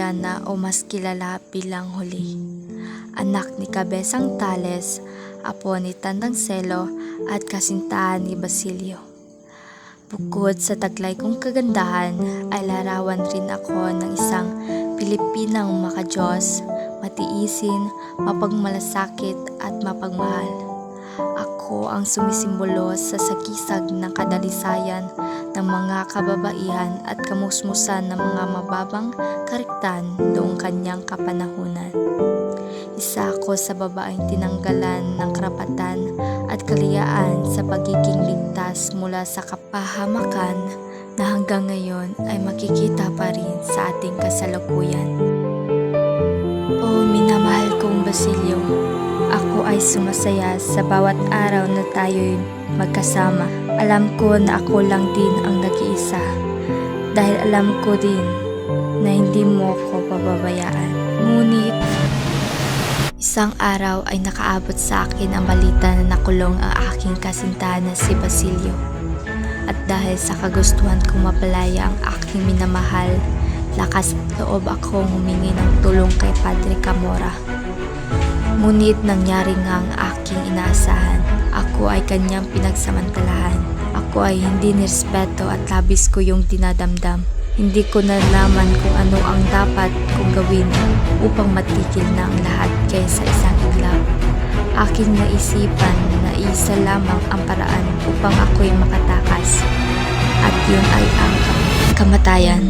Mariana o mas kilala bilang Huli, anak ni Kabesang Tales, apo ni Tandang Selo at kasintahan ni Basilio. Bukod sa taglay kong kagandahan ay larawan rin ako ng isang Pilipinang makadiyos, matiisin, mapagmalasakit at mapagmahal. Ako ang sumisimbolo sa sagisag ng kadalisayan ng mga kababaihan at kamusmusan ng mga mababang karektan noong kanyang kapanahunan. Isa ako sa babaeng tinanggalan ng karapatan at kaliyaan sa pagiging ligtas mula sa kapahamakan na hanggang ngayon ay makikita pa rin sa ating kasalukuyan. O minamahal kong Basilio, ako ay sumasaya sa bawat araw na tayo'y magkasama. Alam ko na ako lang din ang nag-iisa dahil alam ko din na hindi mo ko pababayaan. Ngunit isang araw ay nakaabot sa akin ang balita na nakulong ang aking kasintahan na si Basilio. At dahil sa kagustuhan kong mapalaya ang aking minamahal, lakas at loob akong humingi ng tulong kay Padre Camora. Ngunit nangyari nga ang aking inaasahan. Ako ay kanyang pinagsamantalahan. Ako ay hindi nirespeto at labis ko yung dinadamdam. Hindi ko nalaman kung ano ang dapat kong gawin upang matigil na ang lahat kaysa isang iglap. Aking naisipan na isa lamang ang paraan upang ako'y makatakas. At yun ay ang kamatayan.